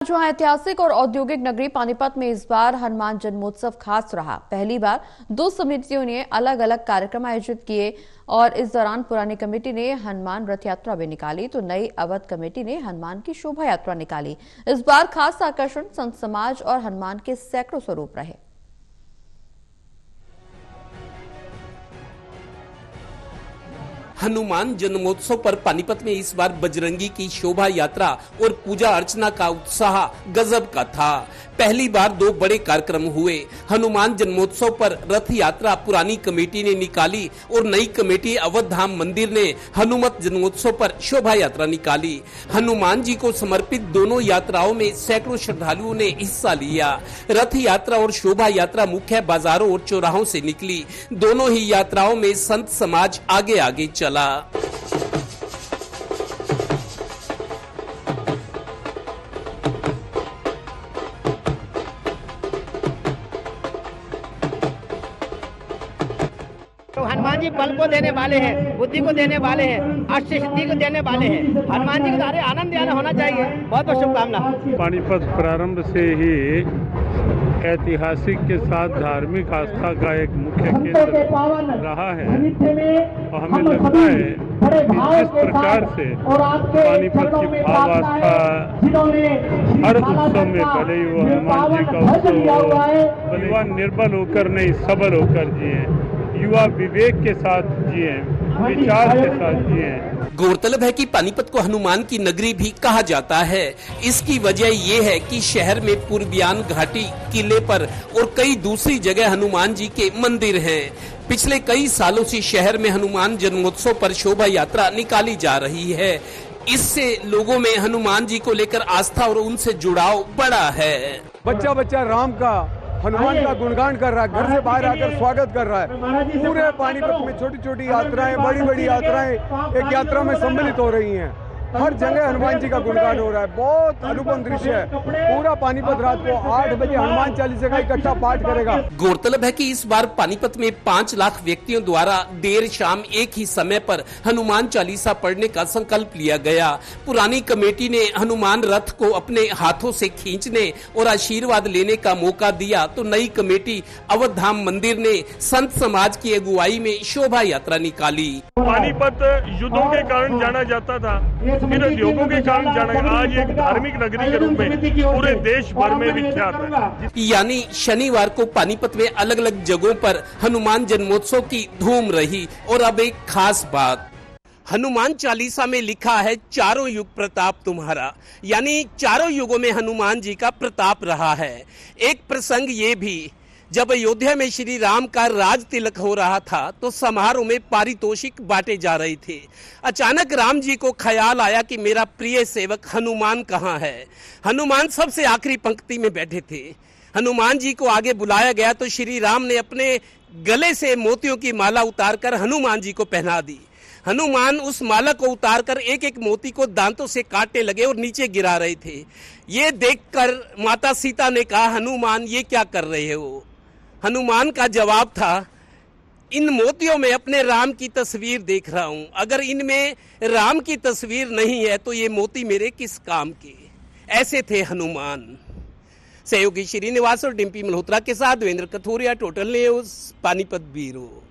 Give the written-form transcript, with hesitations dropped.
जहां ऐतिहासिक और औद्योगिक नगरी पानीपत में इस बार हनुमान जन्मोत्सव खास रहा। पहली बार दो समितियों ने अलग अलग कार्यक्रम आयोजित किए और इस दौरान पुरानी कमेटी ने हनुमान रथ यात्रा भी निकाली तो नई अवध कमेटी ने हनुमान की शोभा यात्रा निकाली। इस बार खास आकर्षण संत समाज और हनुमान के सैकड़ों स्वरूप रहे। हनुमान जन्मोत्सव पर पानीपत में इस बार बजरंगी की शोभा यात्रा और पूजा अर्चना का उत्साह गजब का था। पहली बार दो बड़े कार्यक्रम हुए। हनुमान जन्मोत्सव पर रथ यात्रा पुरानी कमेटी ने निकाली और नई कमेटी अवध धाम मंदिर ने हनुमत जन्मोत्सव पर शोभा यात्रा निकाली। हनुमान जी को समर्पित दोनों यात्राओं में सैकड़ों श्रद्धालुओं ने हिस्सा लिया। रथ यात्रा और शोभा यात्रा मुख्य बाजारों और चौराहों से निकली। दोनों ही यात्राओं में संत समाज आगे आगे चला। तो हनुमान जी बल को देने वाले हैं, बुद्धि को देने वाले हैं, अष्ट सिद्धि को देने वाले हैं। हनुमान जी के द्वारा आनंद आना होना चाहिए। बहुत बहुत शुभकामना। पानीपत प्रारंभ से ही ऐतिहासिक के साथ धार्मिक आस्था का एक मुख्य केंद्र रहा है और हमें लगता है कि जिस प्रकार से पानीपत की भाव आस्था हर उत्सव में, भले ही वो हनुमान जी का उत्सव हो, भले वह निर्बल होकर नहीं सबल होकर जिए, युवा विवेक के साथ जिए, विचार के साथ जिए। गौरतलब है कि पानीपत को हनुमान की नगरी भी कहा जाता है। इसकी वजह ये है कि शहर में पूर्बियान घाटी, किले पर और कई दूसरी जगह हनुमान जी के मंदिर हैं। पिछले कई सालों से शहर में हनुमान जन्मोत्सव पर शोभा यात्रा निकाली जा रही है। इससे लोगों में हनुमान जी को लेकर आस्था और उनसे जुड़ाव बढ़ा है। बच्चा बच्चा राम का, हनुमान का गुणगान कर रहा है, घर से बाहर आकर स्वागत कर रहा है। पूरे पानीपत में छोटी छोटी यात्राएं, बड़ी बड़ी यात्राएं एक यात्रा में सम्मिलित हो रही हैं। हर जगह हनुमान जी का गुणगान हो रहा है। बहुत अनुपम दृश्य है। पूरा पानीपत रात को 8 बजे हनुमान चालीसा का इकट्ठा पाठ करेगा। गौरतलब है कि इस बार पानीपत में 5 लाख व्यक्तियों द्वारा देर शाम एक ही समय पर हनुमान चालीसा पढ़ने का संकल्प लिया गया। पुरानी कमेटी ने हनुमान रथ को अपने हाथों से खींचने और आशीर्वाद लेने का मौका दिया तो नई कमेटी अवध धाम मंदिर ने संत समाज की अगुवाई में शोभा यात्रा निकाली। पानीपत युद्धों के कारण जाना जाता था, फिर उद्योगों के कारण जाना, आज एक धार्मिक नगरी के रूप में पूरे देश भर में विख्यात है। यानी शनिवार को पानीपत में अलग अलग जगहों पर हनुमान जन्मोत्सव की धूम रही। और अब एक खास बात, हनुमान चालीसा में लिखा है चारों युग प्रताप तुम्हारा, यानी चारों युगों में हनुमान जी का प्रताप रहा है। एक प्रसंग ये भी, जब अयोध्या में श्री राम का राज तिलक हो रहा था तो समारोह में पारितोषिक बांटे जा रहे थे। अचानक राम जी को ख्याल आया कि मेरा प्रिय सेवक हनुमान कहाँ है। हनुमान सबसे आखिरी पंक्ति में बैठे थे। हनुमान जी को आगे बुलाया गया तो श्री राम ने अपने गले से मोतियों की माला उतारकर हनुमान जी को पहना दी। हनुमान उस माला को उतारकर एक एक मोती को दांतों से काटने लगे और नीचे गिरा रहे थे। ये देखकर माता सीता ने कहा, हनुमान ये क्या कर रहे हो? हनुमान का जवाब था, इन मोतियों में अपने राम की तस्वीर देख रहा हूं। अगर इनमें राम की तस्वीर नहीं है तो ये मोती मेरे किस काम के? ऐसे थे हनुमान। सहयोगी श्रीनिवास और डिम्पी मल्होत्रा के साथ Devendra Kathuria, total news, Panipat bureau.